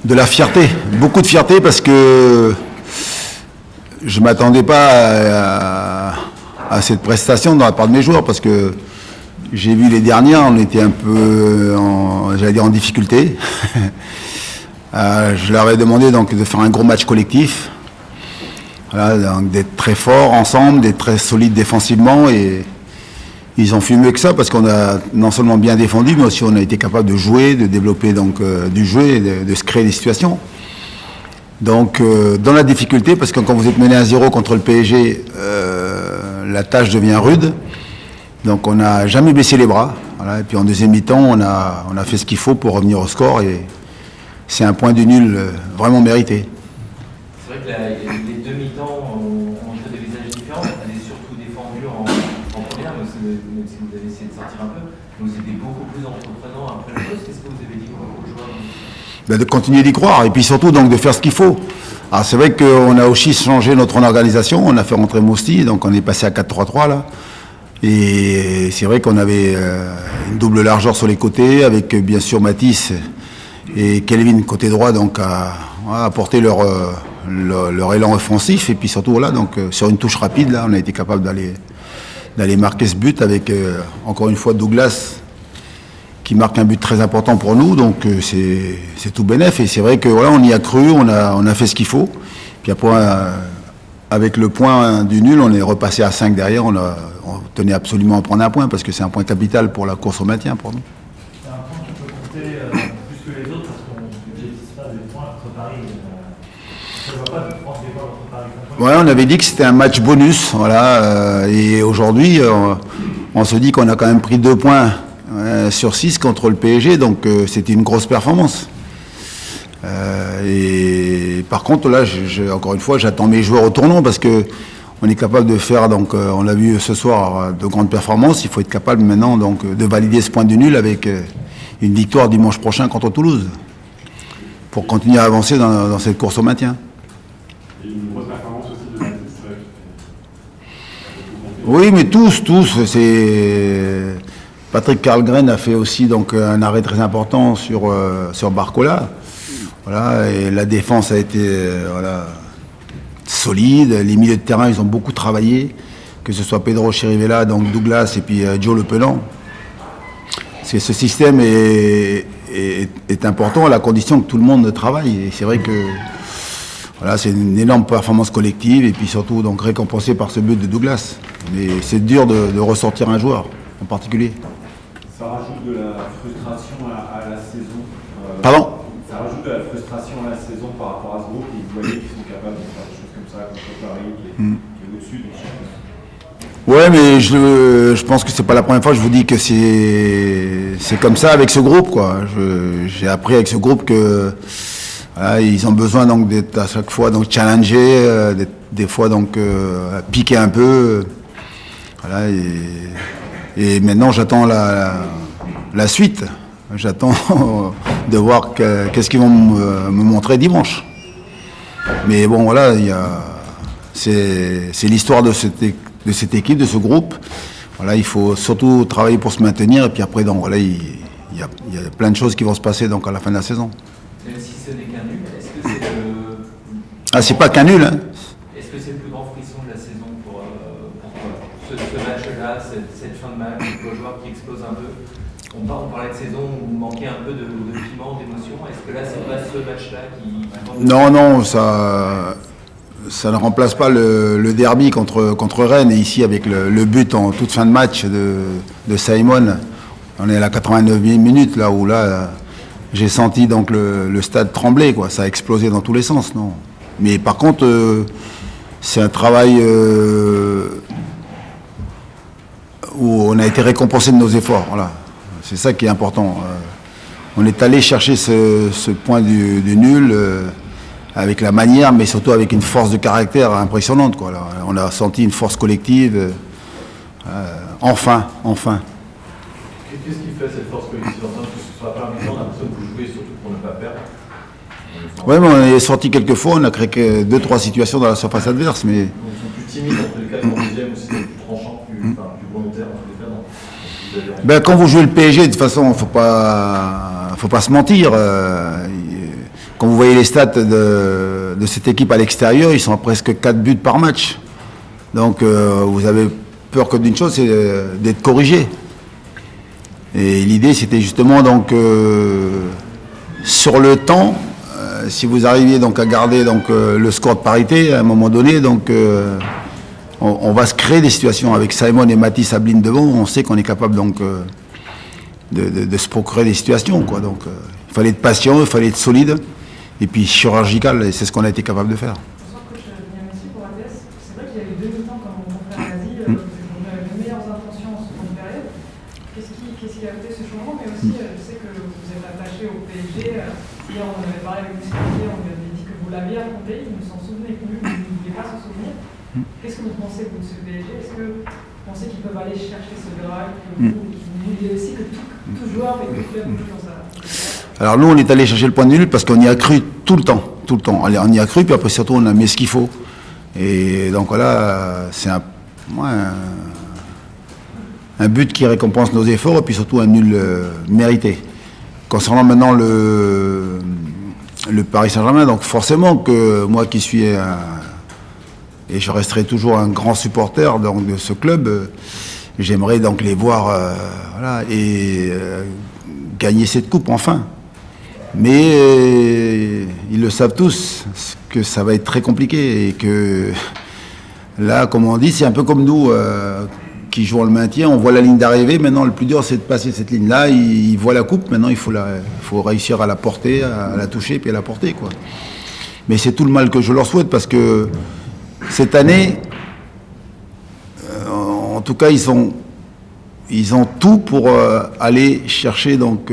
De la fierté, beaucoup de fierté parce que je ne m'attendais pas à cette prestation de la part de mes joueurs parce que j'ai vu les dernières, on était un peu, en difficulté. Je leur ai demandé donc de faire un gros match collectif, voilà, d'être très forts ensemble, d'être très solides défensivement et ils ont fait mieux que ça parce qu'on a non seulement bien défendu, mais aussi on a été capable de jouer, de développer donc du jeu et de se créer des situations. Donc dans la difficulté, parce que quand vous êtes mené à 0 contre le PSG, la tâche devient rude. Donc on n'a jamais baissé les bras. Voilà. Et puis en deuxième mi-temps, on a fait ce qu'il faut pour revenir au score et c'est un point du nul vraiment mérité. C'est vrai que les deux mi-temps ont montré des visages différents. Vous avez surtout défendu en première, même si vous avez essayé de sortir un peu. Vous étiez beaucoup plus entreprenant après le poste. Qu'est-ce que vous avez dit aux joueurs? De continuer d'y croire et puis surtout donc de faire ce qu'il faut. Alors c'est vrai qu'on a aussi changé notre organisation. On a fait rentrer Mosti, donc on est passé à 4-3-3 là. Et c'est vrai qu'on avait une double largeur sur les côtés, avec bien sûr Matisse et Kelvin côté droit, donc à apporter leur élan offensif. Et puis surtout voilà, donc sur une touche rapide, là, on a été capable d'aller marquer ce but avec encore une fois Douglas qui marque un but très important pour nous. Donc c'est tout bénef. Et c'est vrai que voilà, on y a cru, on a fait ce qu'il faut. Puis après, avec le point du nul, on est repassé à 5 derrière. On tenait absolument à prendre un point parce que c'est un point capital pour la course au maintien pour nous. C'est un point qui peut compter plus que les autres parce qu'on ne budgétise pas des points contre Paris. On ne voit pas de France des points contre Paris. Ouais, on avait dit que c'était un match bonus, voilà. Et aujourd'hui, on se dit qu'on a quand même pris 2 points sur 6 contre le PSG, donc c'était une grosse performance. Et par contre, là, encore une fois, j'attends mes joueurs au tournant parce que on est capable de faire, donc on l'a vu ce soir, de grandes performances. Il faut être capable maintenant donc, de valider ce point du nul avec une victoire dimanche prochain contre Toulouse pour continuer à avancer dans cette course au maintien. Et une grosse performance aussi de Matisse. Oui, mais tous, c'est... Patrick Karlgren a fait aussi donc, un arrêt très important sur Barcola. Voilà, et la défense a été solide. Les milieux de terrain, ils ont beaucoup travaillé, que ce soit Pedro Chirivella, donc Douglas et puis Joe Le Penant. Ce système est important à la condition que tout le monde travaille. Et c'est vrai que voilà, c'est une énorme performance collective et puis surtout donc récompensée par ce but de Douglas. Mais c'est dur de ressortir un joueur en particulier. Ça rajoute de la frustration à la saison. Pardon ? Ça rajoute de la frustration à la saison par rapport à ce groupe et vous voyez qu'ils sont capables de faire des choses comme ça contre Paris qui est au-dessus des champions. Ouais, mais je pense que c'est pas la première fois que je vous dis que c'est comme ça avec ce groupe, quoi. J'ai appris avec ce groupe que voilà, ils ont besoin donc d'être à chaque fois donc challengés, des fois donc piquer un peu, voilà. Et maintenant j'attends la suite. J'attends de voir qu'est-ce qu'ils vont me montrer dimanche. Mais bon, voilà, c'est l'histoire de cette équipe, de ce groupe. Voilà, il faut surtout travailler pour se maintenir. Et puis après, donc, voilà, il y a plein de choses qui vont se passer donc, à la fin de la saison. Même si ce n'est qu'un nul, est-ce que c'est le... Ah, c'est pas qu'un nul, hein. Est-ce que c'est le plus grand frisson de la saison pour ce match-là, cette fin de match, vos joueurs qui explosent un peu? On parlait de saison où vous manquez un peu de piment, d'émotion. Est-ce que là, c'est pas ce match-là qui... Non, ça ne remplace pas le derby contre Rennes. Et ici, avec le but en toute fin de match de Simon, on est à la 89e minute, là où là, j'ai senti donc le stade trembler, quoi. Ça a explosé dans tous les sens, non. Mais par contre, c'est un travail où on a été récompensé de nos efforts, voilà. C'est ça qui est important. On est allé chercher ce point du nul avec la manière, mais surtout avec une force de caractère impressionnante, quoi. Alors, on a senti une force collective. Enfin. Qu'est-ce qui fait cette force collective? Parce que sur la première mi-temps, on a l'impression que vous jouez surtout pour ne pas perdre. Oui, mais on est sorti quelques fois, on a créé que 2-3 situations dans la surface adverse, mais... Donc ils sont plus timides, en tous les cas, le deuxième aussi, plus tranchant, plus volontaire, en tous les cas, non? Quand vous jouez le PSG, de toute façon, faut pas se mentir. quand vous voyez les stats de cette équipe à l'extérieur, ils sont à presque 4 buts par match. Donc vous avez peur que d'une chose, c'est d'être corrigé. Et l'idée, c'était justement donc sur le temps, si vous arriviez donc à garder donc le score de parité à un moment donné, donc on va se créer des situations avec Simon et Mathis Sabline devant. On sait qu'on est capable donc de se procurer des situations, quoi. Donc il fallait être patient, il fallait être solide et puis chirurgical, et c'est ce qu'on a été capable de faire. Bonsoir coach, bien merci pour ATS. C'est vrai qu'il y a eu 2 mi-temps comme mon confrère l'a dit, vous avez de meilleures intentions en seconde période. Qu'est-ce qui a fait ce changement? Mais aussi, je sais que vous êtes attaché au PSG. Hier, on en avait parlé avec Mousquetier, on lui avait dit que vous l'aviez affronté, il ne s'en souvenait plus, vous ne vouliez pas s'en souvenir. Qu'est-ce que vous pensez, vous, de ce PSG? Est-ce que vous pensez qu'ils peuvent aller chercher ce Graal, que vous vouliez aussi que tout joueur et tout club joue dans sa... Alors nous, on est allé chercher le point de nul parce qu'on y a cru tout le temps. Allez, on y a cru, puis après surtout, on a mis ce qu'il faut. Et donc voilà, c'est un but qui récompense nos efforts, et puis surtout un nul mérité. Concernant maintenant le Paris Saint-Germain, donc forcément que moi qui suis et je resterai toujours un grand supporter donc, de ce club, j'aimerais donc les voir gagner cette coupe enfin. Mais ils le savent tous que ça va être très compliqué et que là, comme on dit, c'est un peu comme nous qui jouons le maintien. On voit la ligne d'arrivée. Maintenant, le plus dur, c'est de passer cette ligne-là. Ils voient la coupe. Maintenant, il faut réussir à la porter, à la toucher, puis à la porter, quoi. Mais c'est tout le mal que je leur souhaite parce que cette année, en tout cas, ils ont tout pour aller chercher donc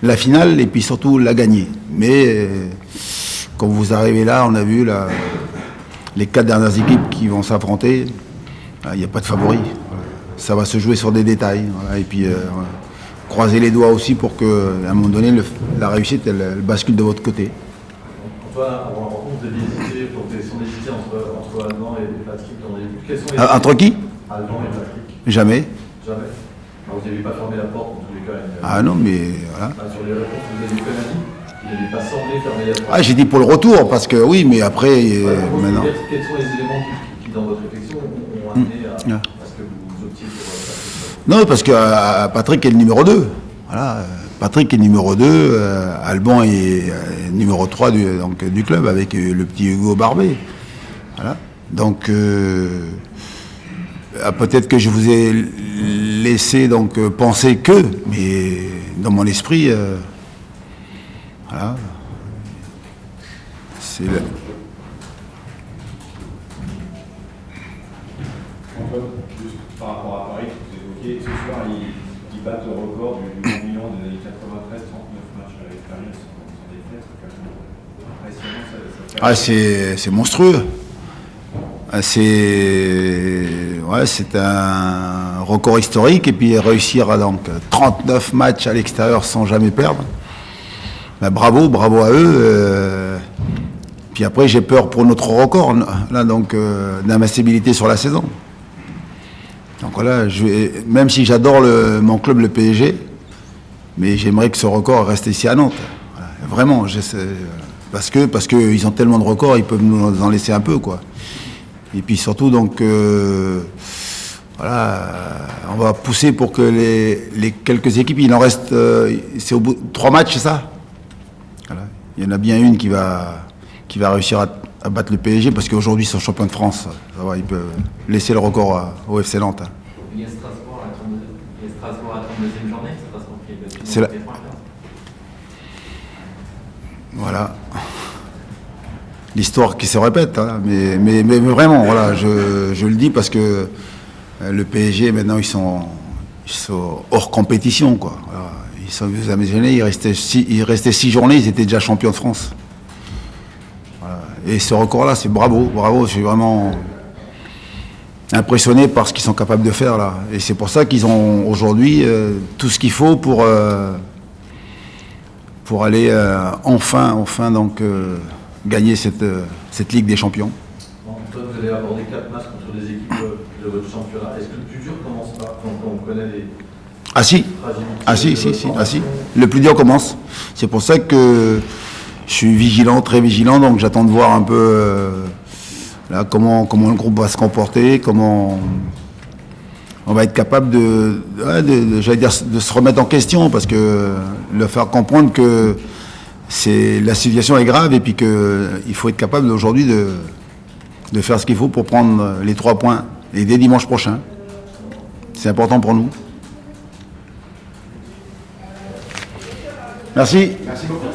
la finale et puis surtout la gagner. Mais quand vous arrivez là, on a vu les 4 dernières équipes qui vont s'affronter, il n'y a pas de favori. Ça va se jouer sur des détails. Voilà. Et puis croiser les doigts aussi pour qu'à un moment donné, la réussite elle bascule de votre côté. Antoine, avant la rencontre, vous aviez hésité, son hésité entre Alban et Patrick dans les buts. Quels sont les Entre qui? Alban et Patrick. Jamais. Jamais. Alors, vous n'avez pas fermé la porte en tous les cas. Ah non, mais voilà. Sur les réponses, vous avez quand même dit. Vous n'avez pas semblé fermer la porte. Ah, j'ai dit pour le retour, parce que oui, mais après, maintenant. Quels sont les éléments qui dans votre réflexion, ont amené à ce que vous optiez pour Patrick? Non, parce que Patrick est le numéro 2. Voilà. Patrick est numéro 2, Alban est numéro 3 du club avec le petit Hugo Barbet. Voilà. Donc, peut-être que je vous ai laissé donc penser que, mais dans mon esprit, voilà. C'est le... Antoine, juste par rapport à Paris, vous évoquiez, ce soir, ils battent le record du million des années 93, 39 matchs à l'extérieur sans défaite. C'est impressionnant, c'est monstrueux. C'est un record historique, et puis réussir à donc 39 matchs à l'extérieur sans jamais perdre. Ben, bravo à eux. Puis après, j'ai peur pour notre record, là, donc d'invincibilité sur la saison. Donc voilà, même si j'adore mon club, le PSG, mais j'aimerais que ce record reste ici à Nantes. Voilà, vraiment, parce que ils ont tellement de records, ils peuvent nous en laisser un peu, quoi. Et puis surtout, donc, voilà, on va pousser pour que les quelques équipes, il en reste, c'est au bout de 3 matchs, c'est ça? Voilà. Il y en a bien une qui va réussir à battre le PSG, parce qu'aujourd'hui, ils sont champions de France. Ça va, ils peuvent laisser le record au FC Nantes. Il y a Strasbourg à la 32e journée, Strasbourg qui est battu. C'est là. Voilà. L'histoire qui se répète, hein, mais vraiment, voilà, je le dis parce que le PSG, maintenant, ils sont hors compétition, quoi. Voilà. Vous imaginez, il restait 6 journées, ils étaient déjà champions de France. Voilà. Et ce record-là, c'est bravo, je suis vraiment impressionné par ce qu'ils sont capables de faire, là. Et c'est pour ça qu'ils ont aujourd'hui tout ce qu'il faut pour aller enfin donc gagner cette Ligue des Champions. Antoine, vous allez aborder 4 matchs contre des équipes de votre championnat. Est-ce que le plus dur commence pas quand on connaît Ah si, ah si. Le plus dur commence. C'est pour ça que je suis vigilant, très vigilant, donc j'attends de voir un peu là, comment le groupe va se comporter, comment on va être capable j'allais dire, de se remettre en question, parce que leur faire comprendre que la situation est grave et puis qu'il faut être capable aujourd'hui de faire ce qu'il faut pour prendre les 3 points, et dès dimanche prochain. C'est important pour nous. Merci. Merci beaucoup.